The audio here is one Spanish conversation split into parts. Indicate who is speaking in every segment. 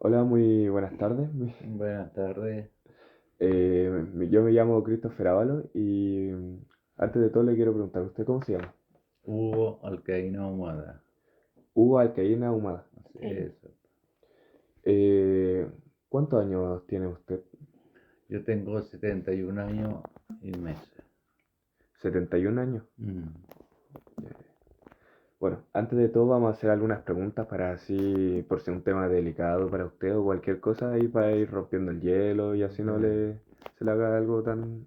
Speaker 1: Hola, muy buenas tardes.
Speaker 2: Buenas tardes.
Speaker 1: Yo me llamo Christopher Ábalos y antes de todo le quiero preguntar, ¿usted cómo se llama?
Speaker 2: Hugo Alcaíno Ahumada.
Speaker 1: Hugo Alcaína Humada.
Speaker 2: Así
Speaker 3: Sí.
Speaker 2: es.
Speaker 1: Eh, ¿Cuántos años tiene usted?
Speaker 2: Yo tengo 71 años y meses.
Speaker 1: 71 años.
Speaker 2: Mm.
Speaker 1: Bueno, antes de todo vamos a hacer algunas preguntas para así, por si es un tema delicado para usted o cualquier cosa, ahí para ir rompiendo el hielo y así no
Speaker 2: Ya.
Speaker 1: se le haga algo tan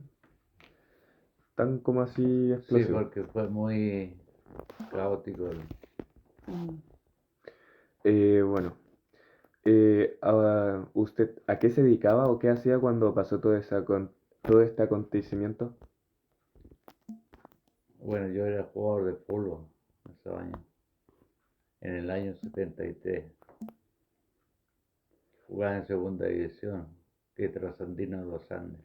Speaker 1: como así
Speaker 2: Sí,
Speaker 1: explosivo.
Speaker 2: porque fue muy caótico.
Speaker 3: Mm.
Speaker 1: Bueno. ¿Usted a qué se dedicaba o qué hacía cuando pasó todo este acontecimiento?
Speaker 2: Bueno, yo era jugador de fútbol en esos años. En el año 73. Jugaba en segunda división, que Trasandino de los Andes,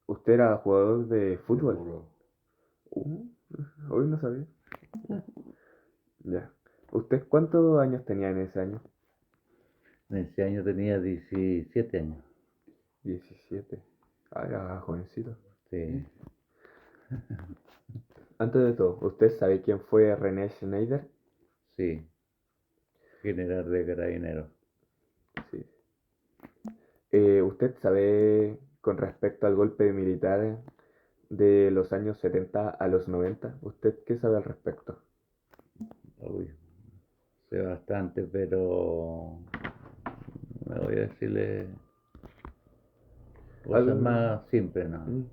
Speaker 1: ¿Usted era jugador de
Speaker 2: de
Speaker 1: fútbol?
Speaker 2: fútbol.
Speaker 1: Uh, Hoy no sabía. Ya. ¿Usted cuántos años tenía en ese año?
Speaker 2: En ese año tenía 17 años.
Speaker 1: 17. Ah, era jovencito.
Speaker 2: Sí,
Speaker 1: Antes de todo, ¿usted sabe quién fue René Schneider?
Speaker 2: sí, general de carabineros.
Speaker 1: Sí. ¿Usted sabe con respecto al golpe militar de los años 70 a los 90? ¿Usted qué sabe al respecto?
Speaker 2: Uy, sé bastante, pero me voy a decirle cosas
Speaker 1: Algo.
Speaker 2: más simples, ¿no?
Speaker 1: Mm.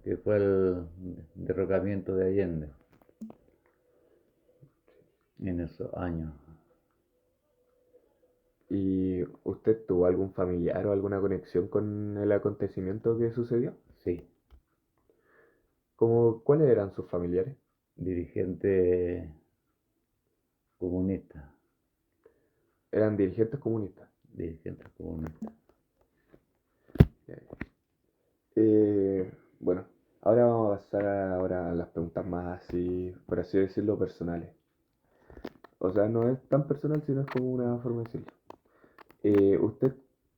Speaker 2: Que fue el derrocamiento de Allende en esos años.
Speaker 1: ¿Y usted tuvo algún familiar o alguna conexión con el acontecimiento que sucedió?
Speaker 2: Sí,
Speaker 1: ¿Cuáles eran sus familiares?
Speaker 2: dirigente comunista,
Speaker 1: Eran dirigentes comunistas.
Speaker 2: dirigente comunista.
Speaker 1: Bueno, ahora vamos a pasar ahora a las preguntas más así, por así decirlo, personales. O sea, no es tan personal, sino es como una forma de decirlo. ¿Usted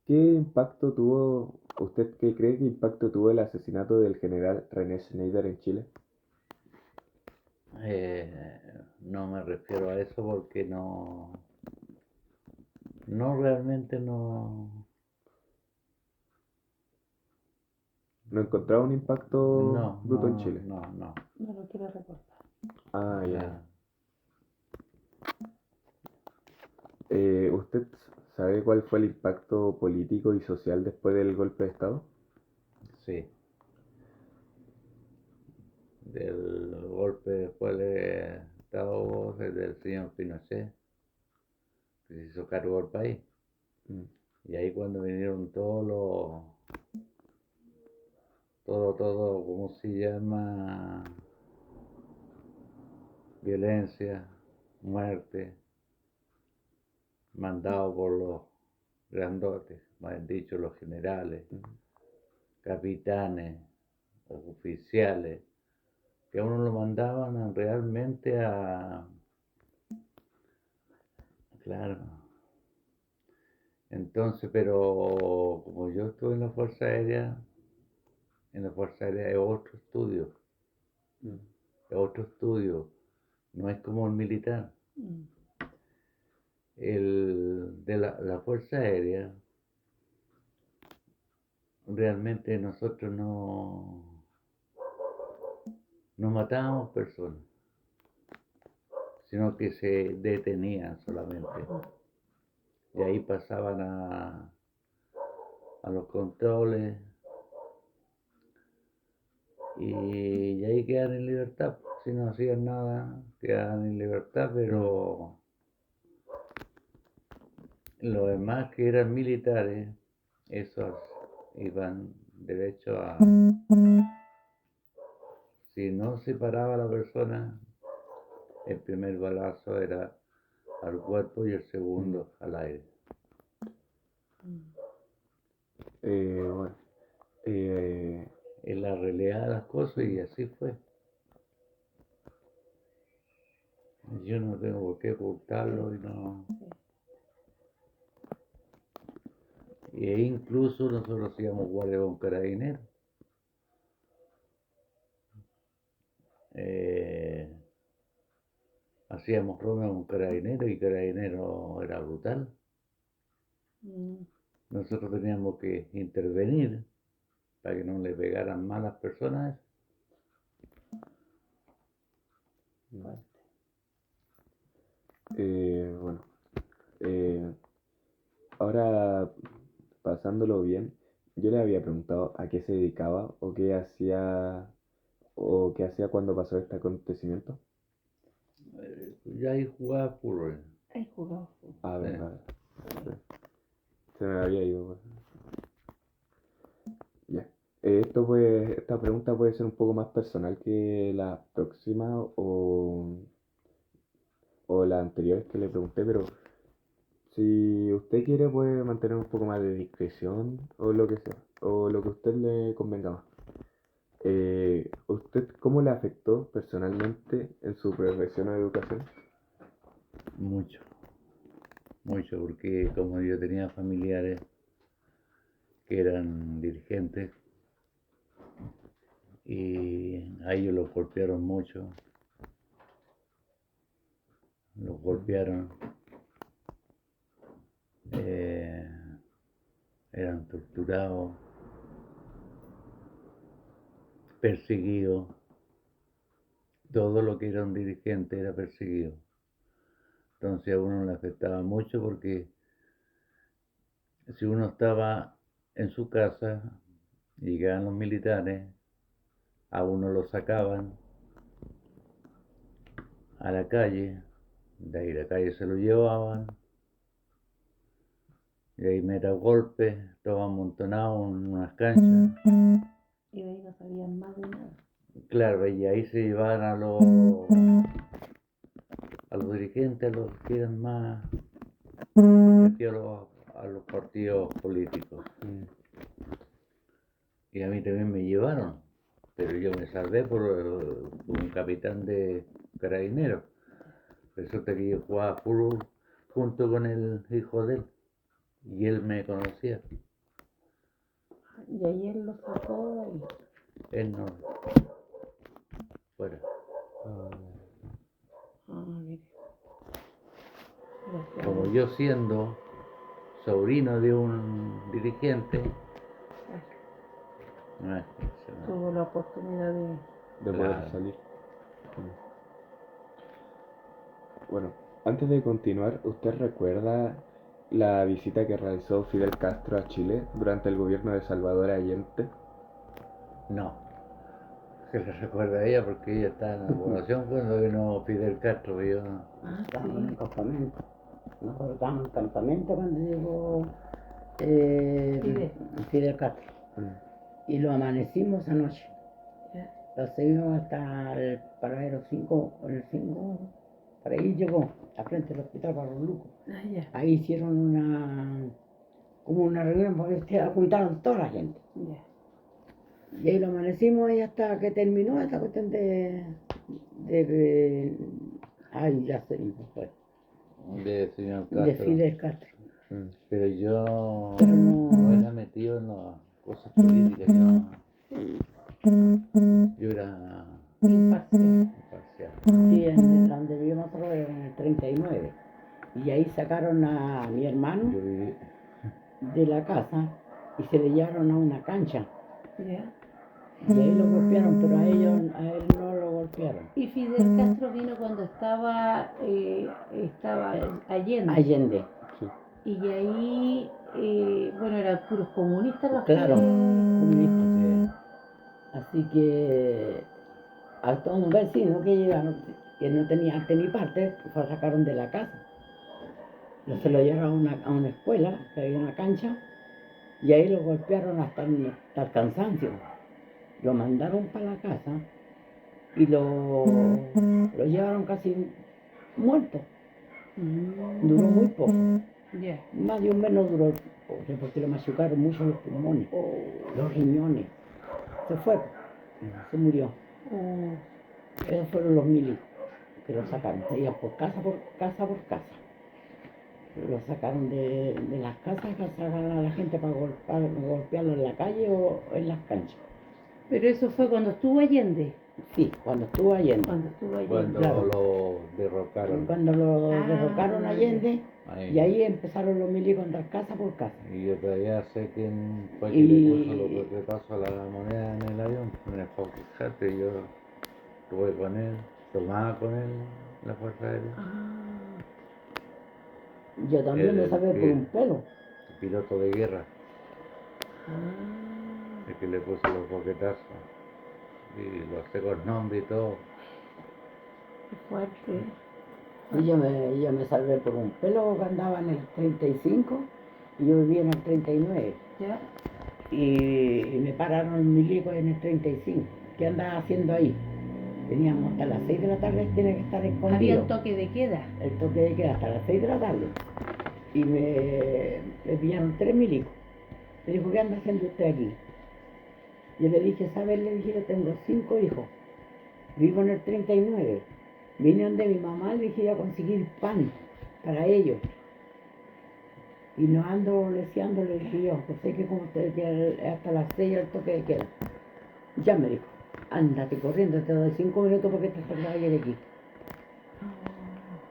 Speaker 1: qué impacto tuvo, usted qué cree que impacto tuvo el asesinato del general René Schneider en Chile?
Speaker 2: No me refiero a eso porque no realmente no,
Speaker 1: ¿No encontraba un impacto
Speaker 2: no,
Speaker 1: bruto en
Speaker 2: no,
Speaker 1: Chile?
Speaker 2: no, no.
Speaker 3: No lo quiero recordar.
Speaker 1: Ah, ya, ya.
Speaker 2: Ah,
Speaker 1: ¿Usted sabe cuál fue el impacto político y social después del golpe de Estado?
Speaker 2: sí, del golpe después de Estado del señor Pinochet, que se hizo cargo del país.
Speaker 1: Mm.
Speaker 2: Y ahí cuando vinieron todo, ¿cómo se llama? Violencia, muerte, mandado por los grandotes, más dicho, los generales, capitanes, oficiales, que a uno lo mandaban realmente claro. Entonces, pero como yo estuve en la Fuerza Aérea
Speaker 1: Mm.
Speaker 2: es otro estudio, no es como el militar.
Speaker 3: Mm.
Speaker 2: La Fuerza Aérea, realmente nosotros no matábamos personas, sino que se detenían solamente. Y ahí pasaban a los controles y ahí quedan en libertad. Si no hacían nada, quedaban en libertad,
Speaker 1: Mm.
Speaker 2: pero los demás que eran militares, esos iban derecho a... Si no se paraba la persona, el primer balazo era al cuerpo y el
Speaker 1: Mm.
Speaker 2: segundo al aire.
Speaker 3: Mm.
Speaker 1: Bueno, eh,
Speaker 2: Es la realidad de las cosas y así fue. Yo no tengo por qué ocultarlo y no. E incluso nosotros hacíamos guardia con carabineros. Eh, Hacíamos ronda con carabineros y carabinero era brutal.
Speaker 3: Mm,
Speaker 2: Nosotros teníamos que intervenir para que no le pegaran mal las personas.
Speaker 3: fuerte.
Speaker 1: Bueno, eh, ahora pasándolo bien, yo le había preguntado a qué se dedicaba o qué hacía cuando pasó este acontecimiento.
Speaker 2: Ya ahí jugaba fútbol.
Speaker 3: He jugado fútbol.
Speaker 1: A ver,
Speaker 2: Sí.
Speaker 1: a ver, se me había ido. Pues. Ya. Esta pregunta puede ser un poco más personal que la próxima o las anteriores que le pregunté, pero si usted quiere puede mantener un poco más de discreción o lo que sea, o lo que a usted le convenga más. ¿Usted cómo le afectó personalmente en su profesión o educación?
Speaker 2: Mucho, mucho, porque como yo tenía familiares que eran dirigentes y a ellos los golpearon mucho, los golpearon, eh, eran torturados, perseguidos, todo lo que era un dirigente era perseguido. Entonces a uno le afectaba mucho porque si uno estaba en su casa, llegaban los militares, a uno lo sacaban a la calle, de ahí la calle se lo llevaban, y ahí meta golpes, todos amontonados en unas canchas.
Speaker 3: Y de ahí no sabían más de nada.
Speaker 2: Claro, y ahí se llevaban a los dirigentes, a los que eran más metidos a los partidos políticos.
Speaker 1: Mm,
Speaker 2: Y a mí también me llevaron, pero yo me salvé por un capitán de carabineros. Resulta que yo jugaba fútbol junto con el hijo de él y él me conocía.
Speaker 3: Y ahí él lo sacó de ahí.
Speaker 2: Él no, fuera.
Speaker 1: ah,
Speaker 3: Ah, mire. Gracias a
Speaker 2: Como
Speaker 3: Dios.
Speaker 2: yo siendo sobrino de un dirigente, no es que se me-
Speaker 3: Tuvo la oportunidad de...
Speaker 1: de poder
Speaker 2: Claro.
Speaker 1: salir. Mm. Bueno, antes de continuar, ¿usted recuerda la visita que realizó Fidel Castro a Chile durante el gobierno de Salvador Allende?
Speaker 2: No, se le recuerda a ella porque ella estaba en la población cuando vino Fidel Castro. Yo,
Speaker 3: Ah,
Speaker 4: Estábamos en
Speaker 3: sí.
Speaker 4: un campamento. Nosotros estábamos en campamento cuando llegó
Speaker 3: Fidel.
Speaker 4: Fidel Castro.
Speaker 1: Mm,
Speaker 4: Y lo amanecimos anoche.
Speaker 3: Ya.
Speaker 4: Lo seguimos hasta el paradero 5, con el 5. Para ahí llegó, a frente del hospital para los Lucos.
Speaker 3: Ah, ya.
Speaker 4: Ahí hicieron como una reunión porque se juntaron toda la gente.
Speaker 3: Ya.
Speaker 4: Y ahí lo amanecimos y hasta que terminó esta cuestión ay, ya se me fue.
Speaker 2: de señor
Speaker 4: De
Speaker 2: Castro.
Speaker 4: Fidel Castro.
Speaker 1: mm,
Speaker 2: Pero yo
Speaker 4: Pero
Speaker 2: no era metido en las cosas políticas, yo era
Speaker 3: Imparcial.
Speaker 2: imparcial.
Speaker 4: Sí, en donde vivimos nosotros era en el 39. Y ahí sacaron a mi hermano
Speaker 2: Yo viví,
Speaker 4: de la casa y se le llevaron a una cancha.
Speaker 3: Ya.
Speaker 4: Y ahí lo golpearon, pero a él no lo golpearon.
Speaker 3: Y Fidel Castro vino cuando estaba Allende.
Speaker 4: Allende.
Speaker 1: sí.
Speaker 3: Y ahí, bueno, eran puros comunistas los
Speaker 4: Claro,
Speaker 3: que...
Speaker 4: comunista. Así que a todo un vecino que llegaron, que no tenía arte ni parte, lo sacaron de la casa. Se lo llevaron a una escuela, que había una cancha, y ahí lo golpearon hasta el cansancio. Lo mandaron para la casa y lo llevaron casi muerto. Duró muy poco.
Speaker 3: Ya.
Speaker 4: Más de un mes no duró, porque lo machucaron mucho los pulmones, los riñones. Se fue, se murió. Esos fueron los milicos que lo sacaron. Se iban por casa por casa por casa. lo sacaron de las casas, que sacaron a la gente para golpearlo en la calle o en las canchas.
Speaker 3: Pero eso fue cuando estuvo Allende.
Speaker 4: Sí, cuando estuvo Allende.
Speaker 3: Cuando estuvo Allende.
Speaker 2: Cuando
Speaker 4: claro.
Speaker 2: lo derrocaron.
Speaker 4: Cuando lo derrocaron
Speaker 3: ya.
Speaker 4: Allende,
Speaker 2: Ahí.
Speaker 4: y ahí empezaron los milicos a entrar casa por casa.
Speaker 2: Y yo todavía sé quién fue que
Speaker 4: Y-
Speaker 2: le puso los boquetazos a la moneda en el avión, en el Focusate. Yo estuve con él, tomaba con él la Fuerza Aérea.
Speaker 4: Yo también me
Speaker 2: El
Speaker 4: salvé por
Speaker 2: que-
Speaker 4: un pelo.
Speaker 2: El piloto de guerra, el que le puso los boquetazos. Y lo sé con nombre y todo.
Speaker 3: Qué fuerte.
Speaker 4: Y yo me salvé por un pelo que andaba en el 35 y yo vivía en el 39.
Speaker 3: ¿Ya?
Speaker 4: Y me pararon los milicos en el 35. ¿Qué andaba haciendo ahí? Veníamos hasta las 6 de la tarde, tiene que estar escondido.
Speaker 3: Había un toque de queda.
Speaker 4: El toque de queda hasta las 6 de la tarde. Y me pillaron 3 milicos. Me dijo, ¿qué anda haciendo usted aquí? Yo le dije, ¿sabes? Le dije, yo tengo 5 hijos. Vivo en el 39. Vine donde mi mamá, le dije, a conseguir pan para ellos. Y no ando leseando, le dije yo, pues sé que como usted que hasta las 6 el toque de queda. Ya me dijo, ándate corriendo, te doy 5 minutos porque te salgas de aquí.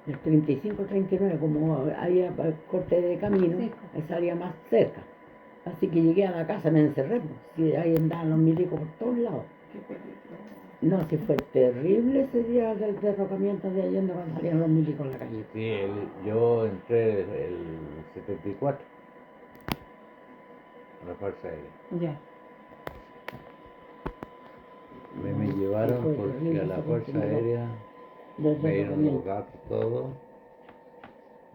Speaker 4: El 35, 39, como había corte de camino,
Speaker 3: Sí.
Speaker 4: me salía más cerca. Así que llegué a la casa, me encerré, pues, y ahí andaban los milicos por todos lados.
Speaker 3: Qué peligro.
Speaker 4: No, sí fue terrible ese día del derrocamiento de Allende cuando salían los milicos en la calle.
Speaker 2: Sí, yo entré el 74 a la Fuerza Aérea.
Speaker 3: Ya.
Speaker 2: Me llevaron
Speaker 4: fue
Speaker 2: porque
Speaker 4: terrible
Speaker 2: a la
Speaker 4: ese
Speaker 2: Fuerza
Speaker 4: primero.
Speaker 2: Aérea
Speaker 4: Del
Speaker 2: me dieron los
Speaker 4: derrocamiento.
Speaker 2: datos, todo.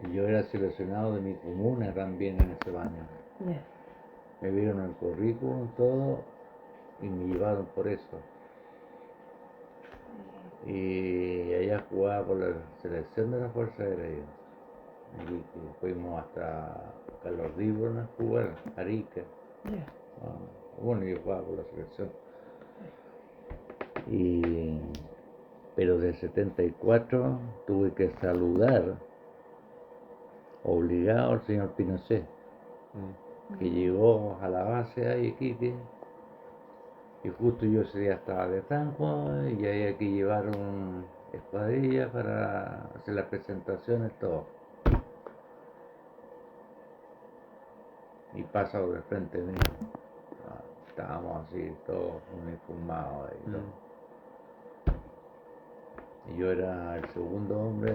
Speaker 2: Y yo era seleccionado de mi comuna también en ese año.
Speaker 3: Ya.
Speaker 2: Me vieron el currículum, todo, y me llevaron por eso. Y allá jugaba por la selección de la Fuerza Aérea. Y fuimos hasta Carlos Ribron a jugar, Arica.
Speaker 3: Ya.
Speaker 2: Bueno, yo jugaba por la selección. Pero del 74 tuve que saludar obligado al señor Pinochet, que llegó a la base ahí, Iquique, y justo yo ese día estaba de Franco y ahí que llevaron escuadrillas para hacer las presentaciones, todo. Y pasa por el frente mío. Estábamos así, todos uniformados ahí, todo. Y yo era el segundo hombre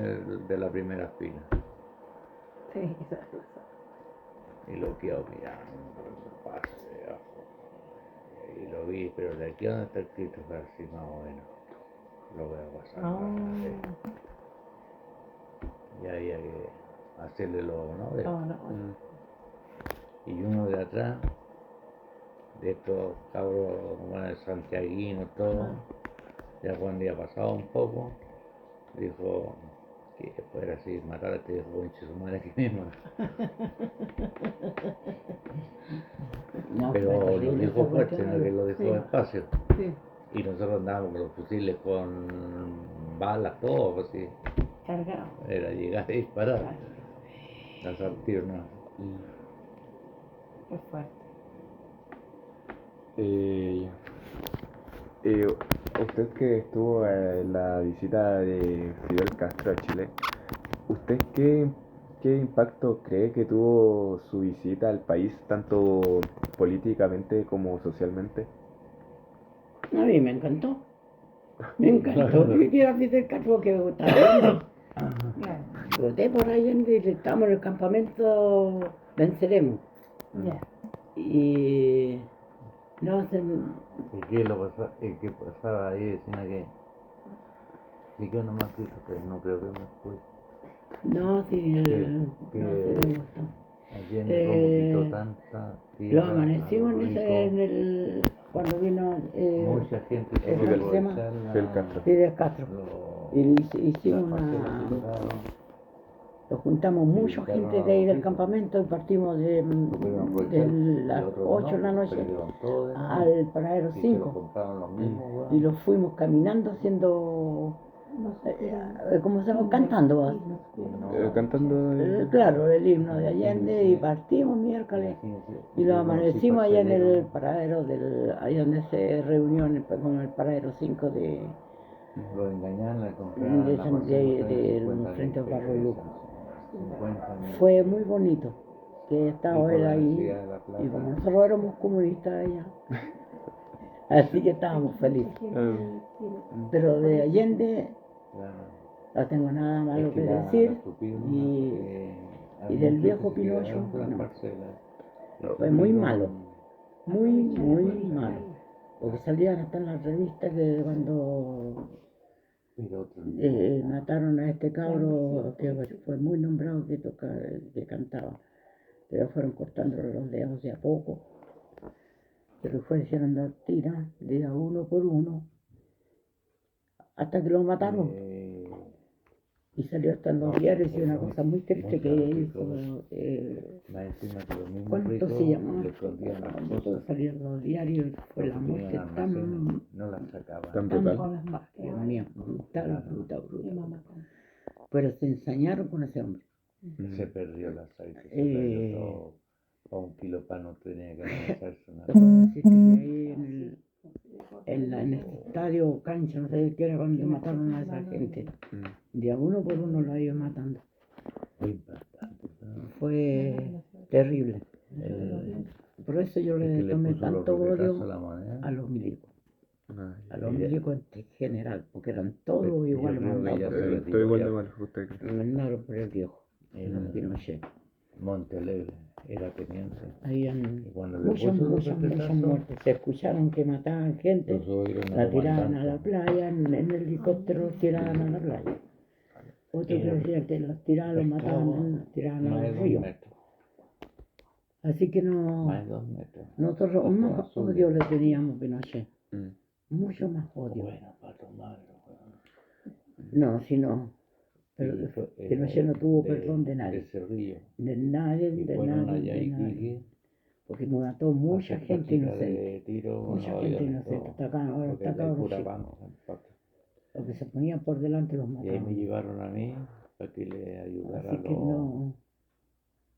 Speaker 2: de la primera fila.
Speaker 3: Sí, esa cosa.
Speaker 2: Y lo quedo mirando, pasa de abajo. Y lo vi, pero de aquí a donde está el Christopher, así más o menos. Lo voy a pasar. Y ahí hay que hacerle los honores.
Speaker 3: No.
Speaker 2: Y uno de atrás, de estos cabros, bueno, de santiaguinos, todo, ya cuando ya pasado un poco, dijo que fuera así, matar a este viejo conche su madre aquí mismo.
Speaker 4: No,
Speaker 2: Pero
Speaker 4: fue
Speaker 2: lo
Speaker 4: terrible
Speaker 2: dijo
Speaker 4: esa
Speaker 2: fuerte,
Speaker 4: cuestión.
Speaker 2: no que lo dijo
Speaker 3: Sí.
Speaker 2: despacio.
Speaker 3: Sí.
Speaker 2: Y nosotros andábamos con los fusiles con balas, todo así.
Speaker 3: Cargado.
Speaker 2: Era llegar y disparar. Lanzar tiros, no.
Speaker 3: Qué fuerte.
Speaker 1: Usted que estuvo en la visita de Fidel Castro a Chile, ¿usted qué impacto cree que tuvo su visita al país, tanto políticamente como socialmente?
Speaker 4: A mí me encantó. Me encantó que quiera Fidel Castro, que me gusta verlo.
Speaker 3: Claro.
Speaker 4: Voté por Allende y estamos en el campamento, venceremos.
Speaker 3: Ya.
Speaker 4: Y no sé,
Speaker 2: ¿Y qué pasaba ahí? Decían que yo no me escucho, pero no creo que me escuche.
Speaker 4: no, sí,
Speaker 2: Que-
Speaker 4: no
Speaker 2: que-
Speaker 4: sé, me gustó.
Speaker 2: Allí no tanta
Speaker 4: Lo
Speaker 2: tierra,
Speaker 4: amanecimos
Speaker 2: a lo
Speaker 4: en
Speaker 2: rico.
Speaker 4: cuando vino
Speaker 2: Mucha gente se
Speaker 4: el
Speaker 2: fue a
Speaker 4: sistema
Speaker 2: aprovechar
Speaker 1: Fidel Castro.
Speaker 4: Fidel Castro. Y hicimos
Speaker 2: las parcelas que
Speaker 4: una...
Speaker 2: tocaron.
Speaker 4: Lo juntamos mucha
Speaker 2: Visitaron
Speaker 4: gente
Speaker 2: a
Speaker 4: de ahí
Speaker 2: los
Speaker 4: del
Speaker 2: ricos.
Speaker 4: campamento y partimos de
Speaker 2: Supieron aprovechar,
Speaker 4: las
Speaker 2: y otros
Speaker 4: 8 de la
Speaker 2: no,
Speaker 4: noche
Speaker 2: perdieron todo de nuevo.
Speaker 4: al paradero
Speaker 2: Y se lo
Speaker 4: 5
Speaker 2: compraron los mismos,
Speaker 4: y
Speaker 2: weón.
Speaker 4: los fuimos caminando haciendo ¿Cómo se llama? Cantando.
Speaker 1: Cantando.
Speaker 4: Claro, el himno de Allende y partimos miércoles y lo amanecimos allá en el paradero ahí donde se reunió con el paradero 5
Speaker 2: Lo engañaron, le
Speaker 4: de,
Speaker 2: compraron la
Speaker 4: San- del frente al Barro Luco. Fue muy bonito que estaba él ahí y como nosotros éramos comunistas allá, así que estábamos felices. Pero de Allende no tengo nada malo que decir y del viejo Pinocho no. Fue muy malo, muy malo, porque salían hasta en las revistas que cuando mataron a este cabro que fue muy nombrado que cantaba, pero fueron cortándole los dedos de a poco, pero hicieron dar tiras de a uno por uno hasta que lo mataron. Y salió hasta en los diarios y una cosa muy triste que hizo. ¿Cuánto se llamaba? Cuando salió en los diarios fue la muerte tan
Speaker 1: brutal.
Speaker 4: Dios mío, brutal. Pero se ensañaron con ese hombre.
Speaker 2: Se perdió el aceite, se perdió todo. Para un kilo de pan no tenía que hacerse nada.
Speaker 4: Así que ahí en el estadio cancha, no sé qué era cuando mataron a esa gente. De a uno por uno lo iban matando. Fue terrible. Por eso yo le tomé tanto odio a los milicos. A los milicos en general, porque eran todos igual mandados
Speaker 1: Todo igual de mal, usted cree.
Speaker 4: mandaron por el viejo, Pinochet.
Speaker 2: Montalegre era teniente.
Speaker 4: Habían
Speaker 2: cuando le
Speaker 4: muchas
Speaker 2: puso los repetazos,
Speaker 4: muertes. Se escucharon que mataban gente,
Speaker 2: los oídos no
Speaker 4: la
Speaker 2: lo
Speaker 4: tiraban a
Speaker 2: mandaban.
Speaker 4: la playa, en el helicóptero los tiraban a la playa. Otros que decían que los tiraban, los mataban, los tiraban
Speaker 2: Más de
Speaker 4: al
Speaker 2: 2
Speaker 4: río.
Speaker 2: metros.
Speaker 4: Así que
Speaker 2: Más de 2 metros.
Speaker 4: nosotros
Speaker 2: Ojos
Speaker 4: más
Speaker 2: azules.
Speaker 4: odio le teníamos a Pinochet.
Speaker 1: Mm.
Speaker 4: Mucho más odio.
Speaker 2: Bueno, para tomarlo.
Speaker 4: No, si no. Pero Pinochet no tuvo perdón de nadie.
Speaker 2: De Cerrillo.
Speaker 4: De nadie,
Speaker 2: Y
Speaker 4: de
Speaker 2: fueron
Speaker 4: nadie,
Speaker 2: allá
Speaker 4: de
Speaker 2: y
Speaker 4: nadie. Porque mató mucha
Speaker 2: hacer
Speaker 4: gente
Speaker 2: práctica
Speaker 4: inocente.
Speaker 2: de tiro,
Speaker 4: Mucha
Speaker 2: no,
Speaker 4: gente
Speaker 2: y
Speaker 4: inocente.
Speaker 2: todo.
Speaker 4: Ahora
Speaker 2: Porque
Speaker 4: está
Speaker 2: hay
Speaker 4: cabrón
Speaker 2: pura
Speaker 4: chico.
Speaker 2: banca en parte.
Speaker 4: Los que se ponían por delante los
Speaker 2: Y ahí
Speaker 4: mataban.
Speaker 2: me llevaron a mí para que le ayudara
Speaker 4: Así
Speaker 2: a
Speaker 4: que
Speaker 2: los...
Speaker 4: no.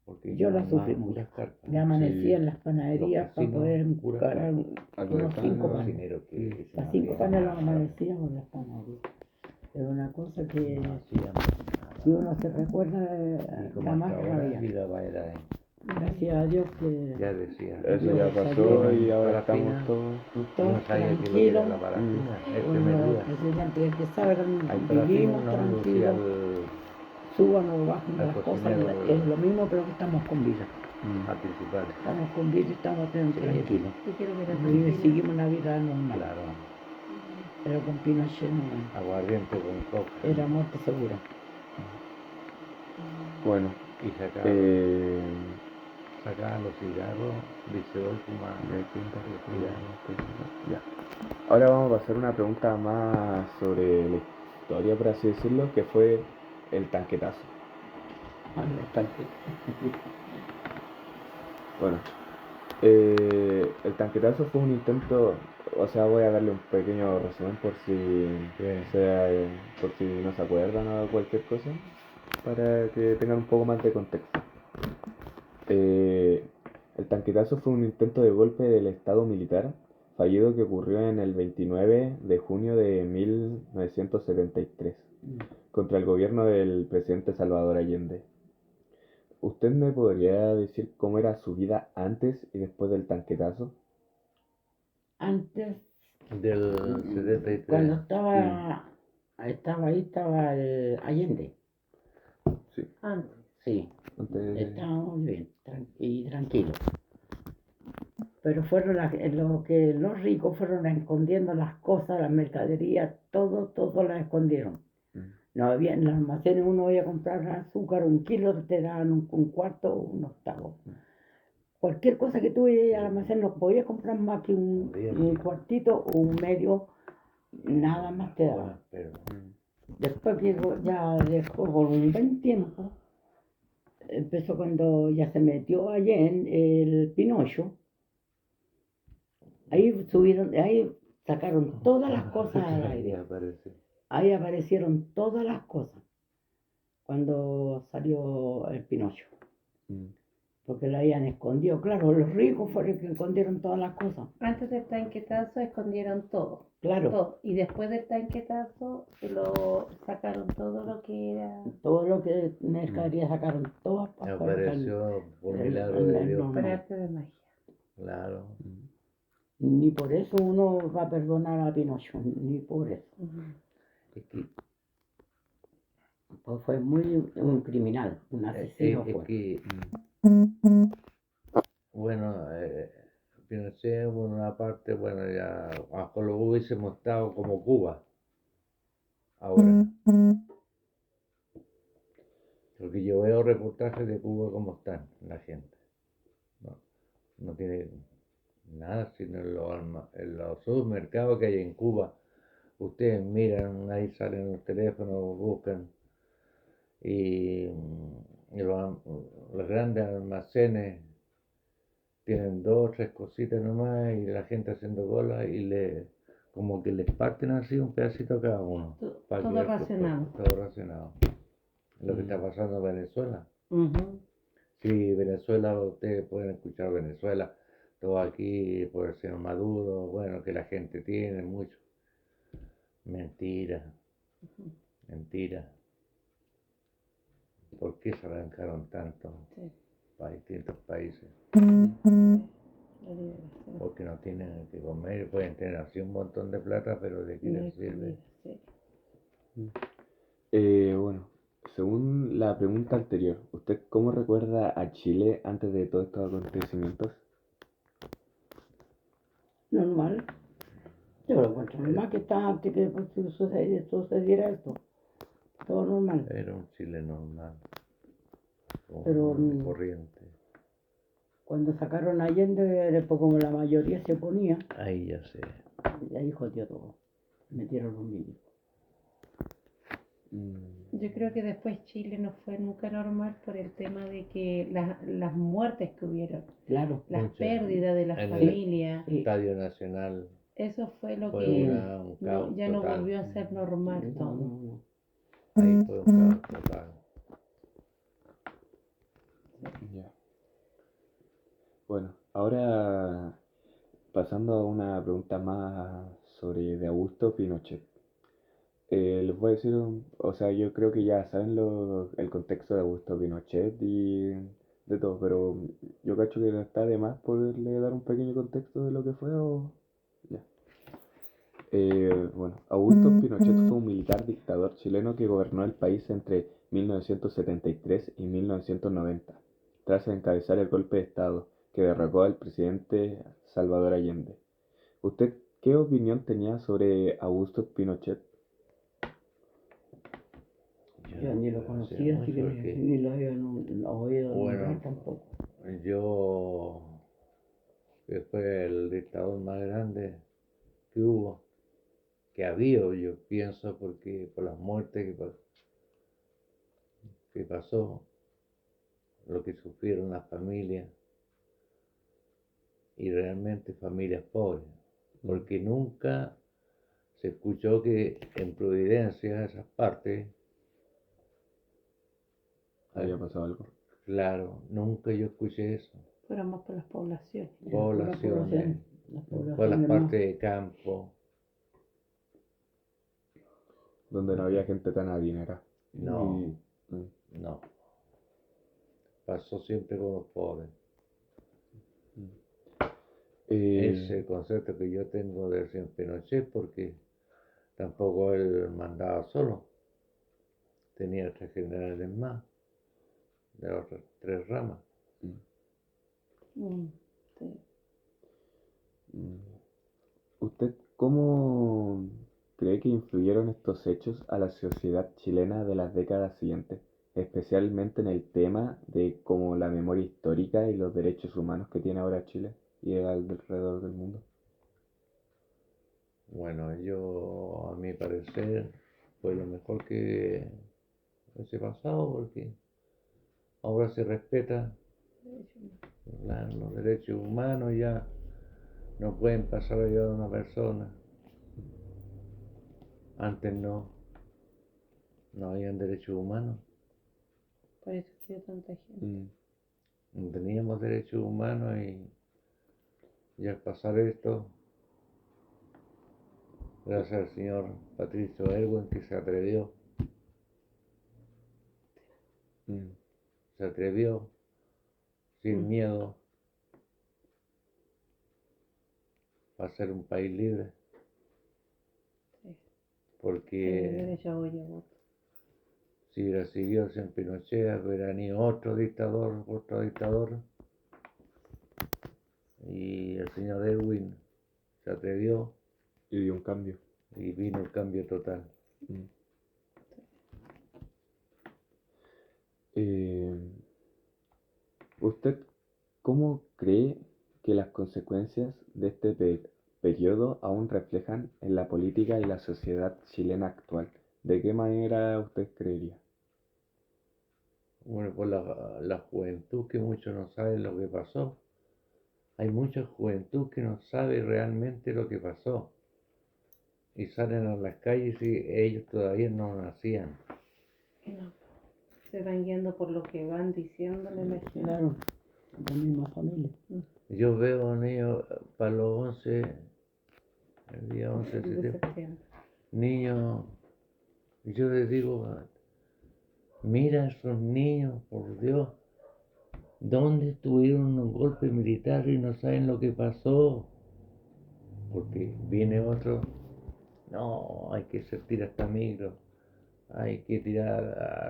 Speaker 2: Porque
Speaker 4: Yo la
Speaker 2: iban
Speaker 4: sufrí
Speaker 2: más
Speaker 4: mucho.
Speaker 2: puras cartas.
Speaker 4: Me amanecía
Speaker 1: Sí.
Speaker 4: en las panaderías
Speaker 2: Los
Speaker 4: para
Speaker 2: casinos,
Speaker 4: poder
Speaker 2: puras
Speaker 4: encarar
Speaker 1: Algo
Speaker 4: unos
Speaker 1: de
Speaker 4: 5
Speaker 1: pan,
Speaker 4: panes.
Speaker 2: Dinero que se
Speaker 4: Las
Speaker 2: no
Speaker 4: 5
Speaker 2: hacía
Speaker 4: panes los
Speaker 2: nada.
Speaker 4: amanecíamos en las panaderías. Era una cosa que
Speaker 2: No hacíamos nada.
Speaker 4: si uno se recuerda,
Speaker 2: Y como
Speaker 4: la más
Speaker 2: hasta ahora
Speaker 4: rabia.
Speaker 2: vida era en...
Speaker 4: Gracias a Dios que
Speaker 2: Ya decía.
Speaker 1: Eso ya pasó y ahora estamos todos.
Speaker 2: Yo no sabía que lo que era la parafina. Este me
Speaker 4: uno,
Speaker 2: decía.
Speaker 4: presidente, el que sabe
Speaker 2: Hay
Speaker 4: que
Speaker 2: parafina,
Speaker 4: vivimos
Speaker 2: no lo decía
Speaker 4: tranquilos, suban o bajen
Speaker 2: al
Speaker 4: las cosas,
Speaker 2: cocinero
Speaker 4: es lo mismo, pero que estamos con vida.
Speaker 2: al principal.
Speaker 4: Estamos con vida y estamos tranquilos.
Speaker 3: Yo quiero ver a
Speaker 4: Y
Speaker 3: Cristina.
Speaker 4: seguimos la vida normal.
Speaker 2: Claro.
Speaker 4: Pero con Pinochet no,
Speaker 2: Aguardiente con coca.
Speaker 4: era muerte segura.
Speaker 1: Bueno,
Speaker 2: Y sacaban los cigarros, Vicedor fumaba.
Speaker 1: ya. Ahora vamos a pasar a una pregunta más sobre la historia, por así decirlo, que fue el tanquetazo. Bueno, el tanquetazo fue un intento, o sea, voy a darle un pequeño resumen por si no se acuerdan o cualquier cosa, para que tengan un poco más de contexto. El tanquetazo fue un intento de golpe del Estado militar fallido que ocurrió en el 29 de junio de 1973 contra el gobierno del presidente Salvador Allende. ¿Usted me podría decir cómo era su vida antes y después del tanquetazo?
Speaker 4: Antes,
Speaker 2: Del 73.
Speaker 4: cuando estaba ahí, estaba el Allende.
Speaker 1: Sí,
Speaker 3: Antes.
Speaker 4: Sí,
Speaker 1: antes.
Speaker 4: estábamos bien y tranquilos. Pero fueron los ricos fueron escondiendo las cosas, las mercaderías, todo las escondieron. No había en los almacenes, uno iba a comprar azúcar, 1 kilo te daban un cuarto o un octavo. Cualquier cosa que tú ibas al almacén no podías comprar más que un cuartito o un medio, nada más te daban. Después que ya dejó por un buen tiempo, empezó cuando ya se metió allá en el Pinocho, ahí sacaron todas las cosas al aire. ahí aparecieron todas las cosas cuando salió el Pinocho.
Speaker 1: Mm.
Speaker 4: Porque lo habían escondido. Claro, los ricos fueron los que escondieron todas las cosas.
Speaker 3: Antes del tanquetazo escondieron todo.
Speaker 4: Claro,
Speaker 3: Todo. Y después del tanquetazo lo sacaron todo lo que era
Speaker 4: todo lo que mercadería sacaron todas
Speaker 2: Me
Speaker 4: para poder
Speaker 2: apareció por
Speaker 4: el-
Speaker 2: milagro de
Speaker 4: el
Speaker 2: Dios.
Speaker 4: normal.
Speaker 3: para arte de magia.
Speaker 2: Claro.
Speaker 1: Mm.
Speaker 4: Ni por eso uno va a perdonar a Pinocho, ni por eso.
Speaker 3: Ujú.
Speaker 2: Es que,
Speaker 4: Pues fue muy un criminal, un asesino
Speaker 2: es
Speaker 4: fue.
Speaker 2: que
Speaker 1: Mm.
Speaker 2: bueno, Pinochet por una parte, bueno, ya bajo lo hubiésemos estado como Cuba ahora. Porque yo veo reportajes de Cuba cómo están la gente. No, no tiene nada, sino en los supermercados que hay en Cuba. Ustedes miran, ahí salen los teléfonos, buscan. Y, los grandes almacenes tienen 2 o 3 cositas nomás y la gente haciendo cola y como que les parten así un pedacito a cada uno. para
Speaker 3: Todo
Speaker 2: quedar
Speaker 3: racionado.
Speaker 2: todo racionado. Lo que está pasando en Venezuela.
Speaker 3: Ujú.
Speaker 2: Sí, Venezuela, ustedes pueden escuchar Venezuela, todo aquí por el señor Maduro, bueno, que la gente tiene mucho. Mentira, mentira. ¿Por qué se arrancaron tanto
Speaker 3: Sí,
Speaker 2: para distintos países?
Speaker 3: sí, la liberación.
Speaker 2: Porque no tienen que comer, pueden tener así un montón de plata, pero ¿de qué
Speaker 3: No hay
Speaker 2: les sirve?
Speaker 3: comida, sí.
Speaker 1: Bueno, según la pregunta anterior, ¿usted cómo recuerda a Chile antes de todos estos acontecimientos?
Speaker 4: Normal. Yo lo encuentro normal que está antes que sucediera esto. Todo normal.
Speaker 2: Era un Chile normal,
Speaker 4: Pero,
Speaker 2: común y corriente.
Speaker 4: Cuando sacaron a Allende, después como la mayoría se oponía,
Speaker 2: Ahí ya sé.
Speaker 4: y ahí jodió todo. Metieron los milicos.
Speaker 1: Mm.
Speaker 3: Yo creo que después Chile no fue nunca normal por el tema de que las muertes que hubieron,
Speaker 4: Claro.
Speaker 3: las
Speaker 2: Muchas.
Speaker 3: pérdidas de las
Speaker 2: En el-
Speaker 3: familias,
Speaker 4: Sí.
Speaker 2: Estadio Nacional
Speaker 3: eso fue lo
Speaker 2: fue
Speaker 3: que
Speaker 2: un caos
Speaker 3: ya no
Speaker 2: total.
Speaker 3: volvió a ser normal
Speaker 4: No,
Speaker 3: todo.
Speaker 4: no, no.
Speaker 2: Ahí fue un caos total.
Speaker 1: Ya. Bueno, ahora pasando a una pregunta más sobre de Augusto Pinochet. Les voy a decir, o sea, yo creo que ya saben el contexto de Augusto Pinochet y de todo, pero yo cacho que no está de más poderle dar un pequeño contexto de lo que fue o... Ya. Bueno, Augusto Pinochet fue un militar dictador chileno que gobernó el país entre 1973 y 1990, tras encabezar el golpe de Estado que derrocó al presidente Salvador Allende. ¿Usted qué opinión tenía sobre Augusto Pinochet?
Speaker 4: Yo ni lo
Speaker 2: puedo decir
Speaker 4: conocía, así
Speaker 2: mucho
Speaker 4: que
Speaker 2: porque,
Speaker 4: ni lo había oído
Speaker 2: bueno,
Speaker 4: nombrar tampoco.
Speaker 2: yo, que fue el dictador más grande que hubo, que ha habido, yo pienso, porque por las muertes que pasó, lo que sufrieron las familias, y realmente familias pobres, porque nunca se escuchó que en Providencia, esas partes,
Speaker 1: ¿Había pasado algo?
Speaker 2: claro, nunca yo escuché eso.
Speaker 3: Fueron más por las poblaciones.
Speaker 2: Poblaciones,
Speaker 4: Las
Speaker 2: por las
Speaker 4: poblaciones más.
Speaker 2: partes de campo,
Speaker 1: Donde no había gente tan adinerada.
Speaker 2: no,
Speaker 1: Y-
Speaker 2: no. Pasó siempre con los pobres. Es el concepto que yo tengo del señor Pinochet, porque tampoco él mandaba solo. Tenía 3 generales más, de las otras 3 ramas.
Speaker 3: Mm, sí.
Speaker 1: ¿Usted cómo cree que influyeron estos hechos a la sociedad chilena de las décadas siguientes, especialmente en el tema de como la memoria histórica y los derechos humanos que tiene ahora Chile y alrededor del mundo?
Speaker 2: Bueno, yo, a mi parecer, fue lo mejor que hubiese pasado, porque ahora se respeta los derechos humanos, ya no pueden pasar a llevar a una persona. Antes no. no habían derechos humanos,
Speaker 3: Por eso ha sido tanta gente.
Speaker 1: Mm,
Speaker 2: no teníamos derechos humanos y al pasar esto, gracias al señor Patricio Erwin que se atrevió sin
Speaker 3: Mm.
Speaker 2: miedo a ser un país libre,
Speaker 3: Sí. El
Speaker 2: porque
Speaker 3: derecho a huella voto.
Speaker 2: si hubiera seguido sin Pinochet, hubiera venido otro dictador, y el señor Erwin se atrevió
Speaker 1: y dio un cambio.
Speaker 2: y vino el cambio total.
Speaker 1: Mm. Eh, ¿Usted cómo cree que las consecuencias de este periodo aún reflejan en la política y la sociedad chilena actual? ¿De qué manera usted creería?
Speaker 2: Bueno, por la juventud que muchos no saben lo que pasó. Hay mucha juventud que no sabe realmente lo que pasó y salen a las calles y ellos todavía no nacían.
Speaker 3: No. Se van guiando por lo que van diciéndole la gente.
Speaker 4: Claro, la misma familia.
Speaker 2: Yo veo niños para los 11, el día 11 de
Speaker 3: De
Speaker 2: septiembre,
Speaker 3: septiembre.
Speaker 2: niños, y yo les digo, mira a esos niños, por Dios, ¿dónde tuvieron un golpe militar y no saben lo que pasó? Porque viene otro, no, hay que hacer tirar esta micro, hay que tirar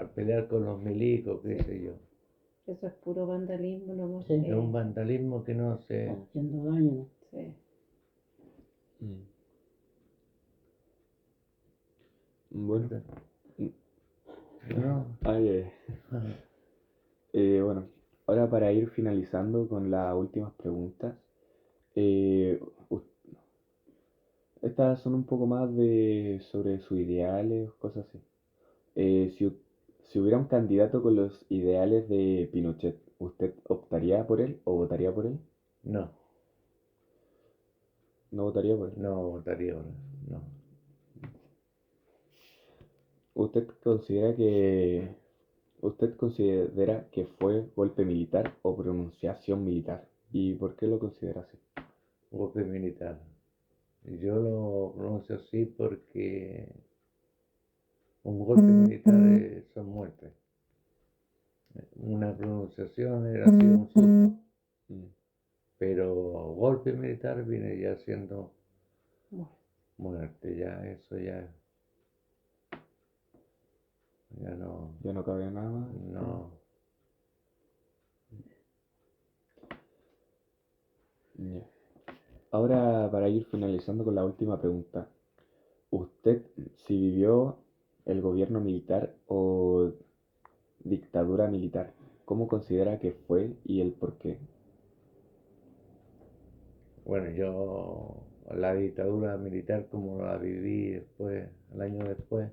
Speaker 2: a pelear con los milicos, qué sé yo.
Speaker 3: Eso es puro vandalismo nomás.
Speaker 4: Sí.
Speaker 2: Es un vandalismo que no se...
Speaker 4: Están haciendo daño, ¿no?
Speaker 3: Sí.
Speaker 1: Bueno,
Speaker 2: No,
Speaker 1: ay, bueno, ahora para ir finalizando con las últimas preguntas, eh, u- estas son un poco más de sobre sus ideales, cosas así. Si hubiera un candidato con los ideales de Pinochet, ¿usted optaría por él o votaría por él?
Speaker 2: no,
Speaker 1: No votaría por él.
Speaker 2: no votaría ahora, no.
Speaker 1: ¿Usted considera que fue golpe militar o pronunciación militar? ¿Y por qué lo considera así?
Speaker 2: Golpe militar. Y yo lo pronuncio así porque un golpe militar son muertes. Una pronunciación era así un susto,
Speaker 1: Mm,
Speaker 2: pero golpe militar viene ya siendo
Speaker 3: Bueno,
Speaker 2: muerte, ya eso ya no,
Speaker 1: Ya no cabe nada más.
Speaker 2: no.
Speaker 1: Ya. Ahora, para ir finalizando con la última pregunta, ¿usted si vivió el gobierno militar o dictadura militar, cómo considera que fue y el por qué?
Speaker 2: Bueno, yo la dictadura militar como la viví después, el año después,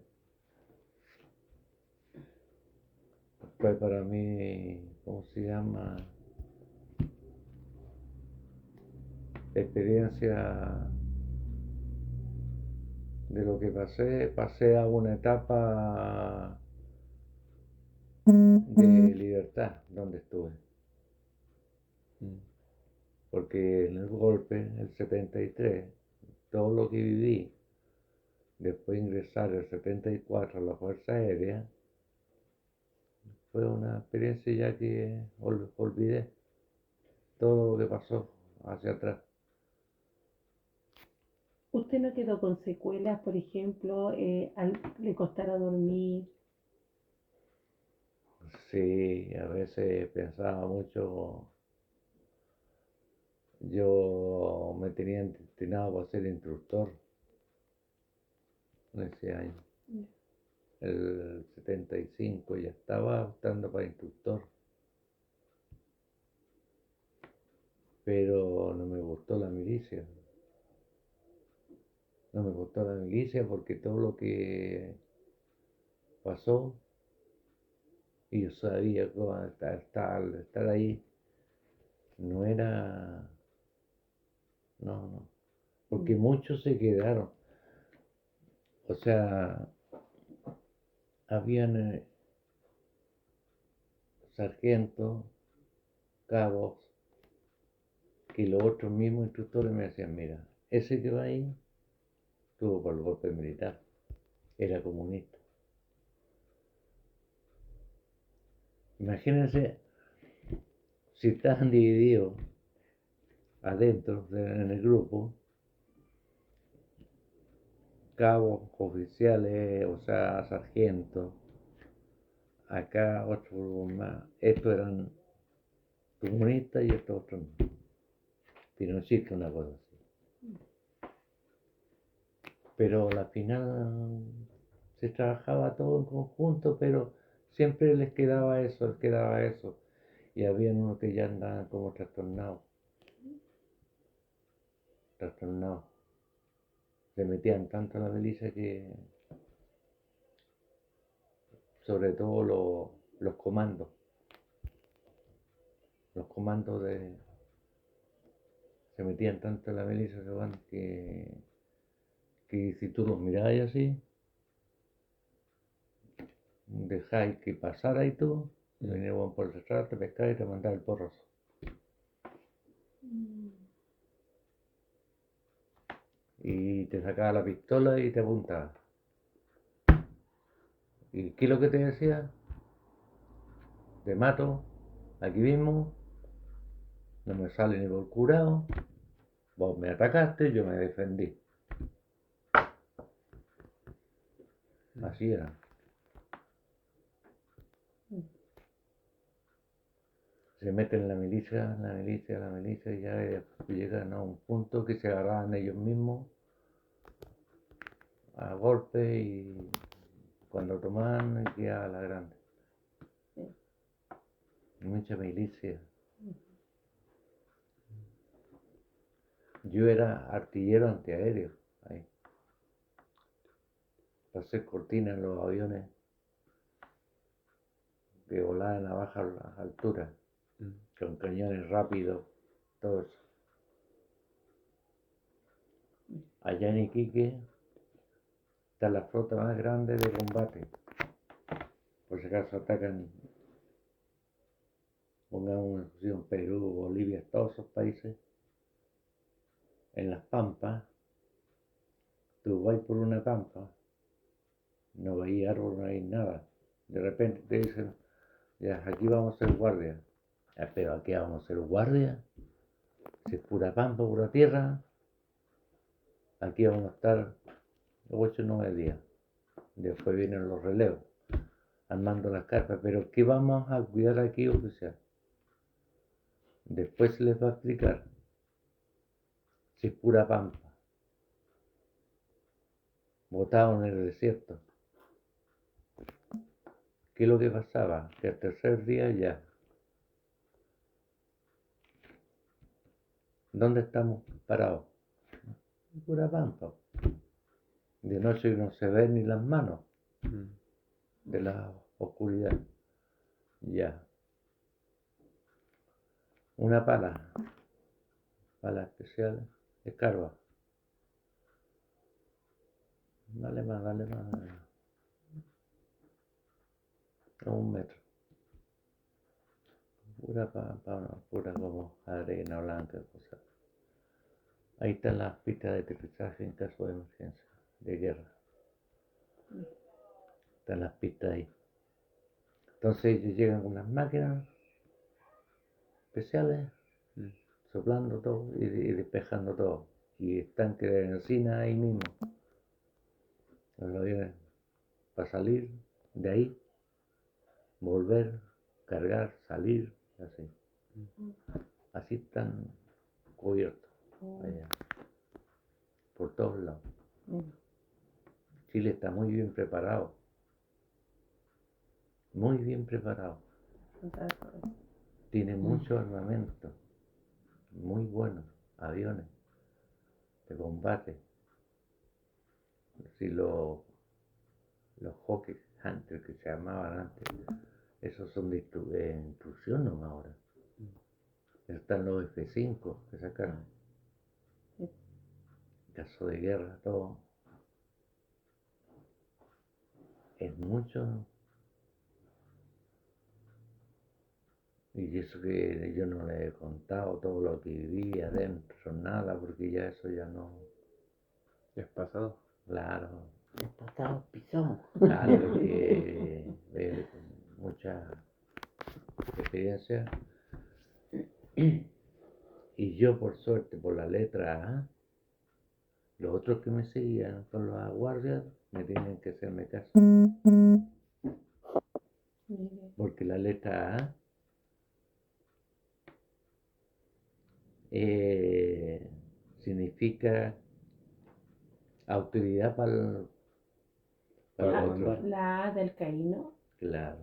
Speaker 2: fue para mí, ¿cómo se llama? Experiencia de lo que pasé a una etapa de libertad donde estuve.
Speaker 1: Mm,
Speaker 2: Porque en el golpe, el 73, todo lo que viví, después de ingresar el 74 a la Fuerza Aérea, fue una experiencia ya que olvidé todo lo que pasó hacia atrás.
Speaker 3: ¿usted no quedó con secuelas, por ejemplo, le costara dormir?
Speaker 2: Sí, a veces pensaba mucho, yo me tenía destinado para ser instructor en ese año. El 75 ya estaba optando para instructor, pero no me gustó la milicia. No me gustó la milicia porque todo lo que pasó, y yo sabía que al estar ahí, no era, no, porque muchos se quedaron. O sea, habían sargentos, cabos, que los otros mismos instructores me decían, mira, ese que va ahí estuvo por el golpe militar, era comunista. Imagínense si estaban divididos adentro en el grupo, cabos, oficiales, o sea, sargentos, acá otro grupo más, estos eran comunistas y estos otros no. Y no existe una cosa así. Pero al final se trabajaba todo en conjunto, pero siempre les quedaba eso, Y había unos que ya andaban como trastornados. Se metían tanto en la milicia que, sobre todo los comandos se metían tanto en la milicia que si tú los mirabas así, dejáis que pasara y todo, y venía bueno por detrás, te pescaba y te mandaba el porrazo. Y te sacaba la pistola y te apuntaba. ¿Y qué es lo que te decía? Te mato, aquí mismo, no me sale ni por curado, vos me atacaste, yo me defendí. Así era. Se meten en la milicia, y ya llegan a un punto que se agarraban ellos mismos a golpe y cuando tomaban quedaba la grande. Mucha milicia. Yo era artillero antiaéreo ahí. Para hacer cortinas en los aviones que volaban a baja altura, con cañones rápidos, todo eso. Allá en Iquique está la flota más grande de combate. Por si acaso atacan, pongamos en Perú, Bolivia, todos esos países, en las pampas, tú vas por una pampa, no veis árbol, no veis nada. De repente te dicen, ya, aquí vamos a ser guardia. Pero aquí vamos a ser guardia. Si es pura pampa, pura tierra, aquí vamos a estar 8 o 9 días. Después vienen los relevos, armando las carpas. Pero ¿qué vamos a cuidar aquí, oficial? Después se les va a explicar. Si es pura pampa, botado en el desierto. ¿Qué es lo que pasaba? Que al tercer día ya. ¿Dónde estamos parados? Pura pampa. De noche no se ven ni las manos de la oscuridad. Ya. Una pala especial, escarba. Dale más. A 1 metro. Pura pampa, no, pura como arena blanca, cosas. Ahí están las pistas de aterrizaje en caso de emergencia, de guerra. Están las pistas ahí. Entonces ellos llegan con unas máquinas especiales, soplando todo y despejando todo. Y están que de encina ahí mismo. Los aviones para salir de ahí, volver, cargar, salir, así. Así están cubiertos allá, por todos lados. Chile está muy bien preparado. Muy bien preparado. Tiene mucho armamento, muy buenos aviones de combate. Si los Hawk Hunter que se llamaban antes, esos son de instrucción nomás ahora. Están los F-5 que sacaron. Caso de guerra, todo. es mucho. Y eso que yo no le he contado todo lo que vivía adentro, nada, porque ya eso ya no,
Speaker 1: ¿Es pasado?
Speaker 2: claro,
Speaker 4: El pasado pisó.
Speaker 2: algo que de mucha experiencia. Y yo por suerte, por la letra A, los otros que me seguían con los guardias me tienen que hacerme caso,
Speaker 3: Mire,
Speaker 2: porque la letra A significa autoridad para el
Speaker 1: Para
Speaker 2: otro.
Speaker 1: comandar.
Speaker 3: la A del Caíno.
Speaker 2: Claro,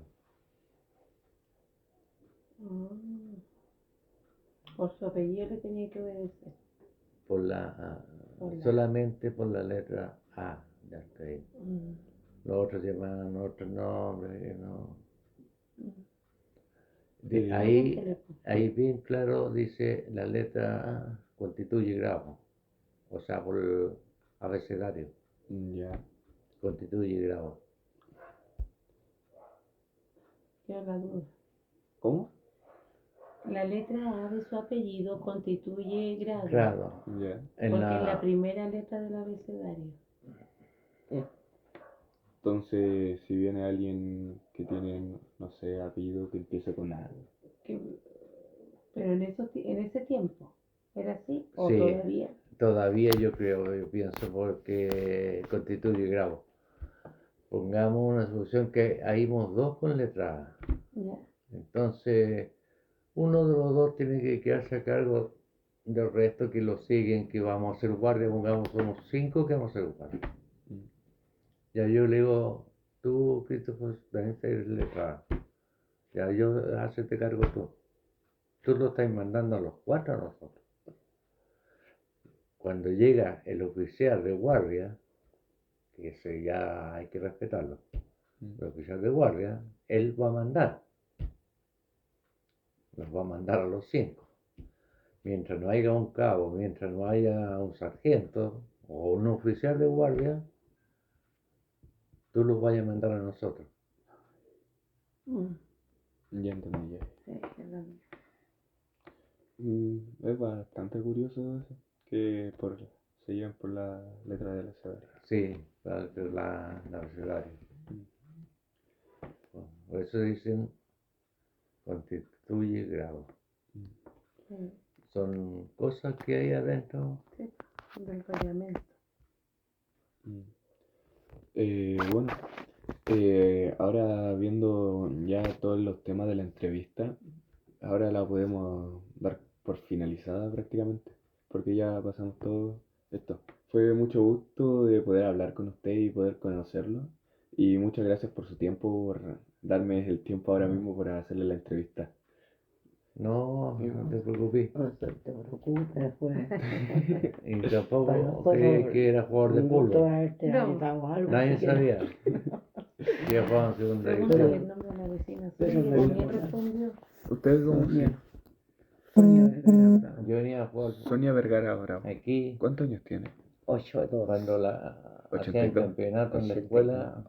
Speaker 3: Ah, por su apellido le tenía que obedecer.
Speaker 2: por la,
Speaker 3: Por la-
Speaker 2: solamente por la letra A, ya está ahí.
Speaker 3: Mm,
Speaker 2: Los otros llaman otros nombres, que no.
Speaker 3: mm.
Speaker 1: Eh,
Speaker 2: Ahí, ahí bien claro dice la letra A constituye grado, o sea, por el abecedario,
Speaker 1: Ya.
Speaker 2: constituye grado.
Speaker 3: Queda la duda.
Speaker 1: ¿Cómo?
Speaker 3: La letra A de su apellido constituye grado.
Speaker 2: Grado.
Speaker 1: Ya.
Speaker 2: En
Speaker 3: Porque es la
Speaker 2: la,
Speaker 3: primera letra del abecedario.
Speaker 1: Entonces, si viene alguien que tiene, no sé, apellido que empieza con A.
Speaker 3: Que- pero en ese tiempo, ¿era así? ¿O
Speaker 2: Sí.
Speaker 3: todavía?
Speaker 2: todavía yo creo, yo pienso, porque constituye grado. Pongamos una solución que hayamos dos con letra A.
Speaker 3: Ya.
Speaker 2: Entonces, uno de los dos tiene que quedarse a cargo del resto que lo siguen, que vamos a ser guardia, pongamos, somos 5 que vamos a ser guardia.
Speaker 1: Mm.
Speaker 2: Ya yo le digo, tú, Christopher, también eres letra A. Ya yo, hacete cargo tú. Tú lo estás mandando a los 4 a nosotros. Cuando llega el oficial de guardia, que ese ya hay que respetarlo,
Speaker 1: Mm.
Speaker 2: el oficial de guardia, él va a mandar. Nos va a mandar a los 5. Mientras no haya un cabo, mientras no haya un sargento o un oficial de guardia, tú los vayas a mandar a nosotros.
Speaker 3: Mm,
Speaker 1: Ya entendí ya.
Speaker 3: sí, es lo mismo.
Speaker 1: Es bastante curioso eso, que se llevan por la letra del abecedario.
Speaker 2: Sí, la abecedario. Por eso dicen constituye grado.
Speaker 3: Sí,
Speaker 2: Son cosas que hay adentro.
Speaker 3: sí, del reglamento.
Speaker 1: Mm. Bueno, ahora viendo ya todos los temas de la entrevista, ahora la podemos dar por finalizada prácticamente, porque ya pasamos todo esto. Fue mucho gusto de poder hablar con usted y poder conocerlo, y muchas gracias por su tiempo, por darme el tiempo ahora mismo para hacerle la entrevista.
Speaker 2: No, no te preocupes.
Speaker 4: No te preocupes, pues.
Speaker 2: Y
Speaker 4: Para
Speaker 2: tampoco
Speaker 4: nosotros,
Speaker 2: creí que era jugador de
Speaker 4: un gusto
Speaker 2: fútbol.
Speaker 4: haberte
Speaker 3: No.
Speaker 4: ayudado algo.
Speaker 2: Nadie
Speaker 4: así que-
Speaker 2: sabía. Que jugaba en segunda
Speaker 3: Pregúntale
Speaker 2: división.
Speaker 3: el nombre a la vecina.
Speaker 4: pero
Speaker 3: Sí,
Speaker 4: me
Speaker 3: también
Speaker 4: gusta.
Speaker 3: respondió.
Speaker 1: ¿Usted cómo se
Speaker 4: Sonia.
Speaker 1: llama?
Speaker 4: Sonia Vergara Bravo.
Speaker 2: Yo venía a jugar
Speaker 1: Sonia Vergara Bravo.
Speaker 2: aquí
Speaker 1: ¿Cuántos años tiene?
Speaker 4: 8-2.
Speaker 2: cuando hacían
Speaker 1: 82.
Speaker 2: campeonato en la
Speaker 4: 82.
Speaker 2: escuela,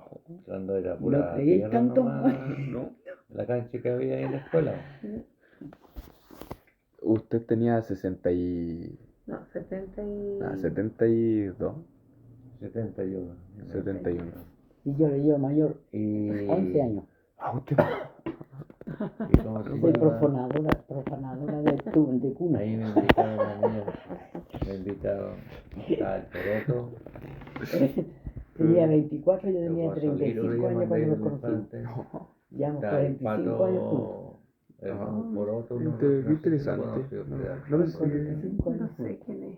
Speaker 2: cuando era
Speaker 4: No
Speaker 2: pura
Speaker 4: creí
Speaker 2: tierra
Speaker 4: tanto.
Speaker 2: nomás,
Speaker 1: ¿No?
Speaker 2: la cancha que había ahí en la escuela.
Speaker 1: Usted tenía
Speaker 3: No, 70 y...
Speaker 1: 72,
Speaker 2: 71.
Speaker 1: 71.
Speaker 4: Y yo le llevo mayor,
Speaker 2: Y,
Speaker 4: 11 años.
Speaker 1: Ah, usted.
Speaker 2: y como se
Speaker 4: Soy
Speaker 2: llama,
Speaker 4: profanadora de cuna.
Speaker 2: ahí me invitaron a mí, me invitaron al Poroto,
Speaker 4: Tenía 24, yo
Speaker 2: el
Speaker 4: tenía
Speaker 2: Guasoliro
Speaker 4: 35
Speaker 2: le
Speaker 4: años
Speaker 2: llaman de
Speaker 4: cuando
Speaker 2: ahí
Speaker 4: nos
Speaker 2: del
Speaker 4: conocimos.
Speaker 2: Infante,
Speaker 4: Llevamos
Speaker 2: está el
Speaker 4: 45 años juntos.
Speaker 2: Pato, el Poroto, no,
Speaker 1: Qué
Speaker 2: no sé si lo
Speaker 1: interesante.
Speaker 2: conoce
Speaker 1: No,
Speaker 2: usted.
Speaker 1: no pensé que.
Speaker 4: 45
Speaker 3: No
Speaker 4: años
Speaker 3: sé
Speaker 4: juntos.
Speaker 3: quién es.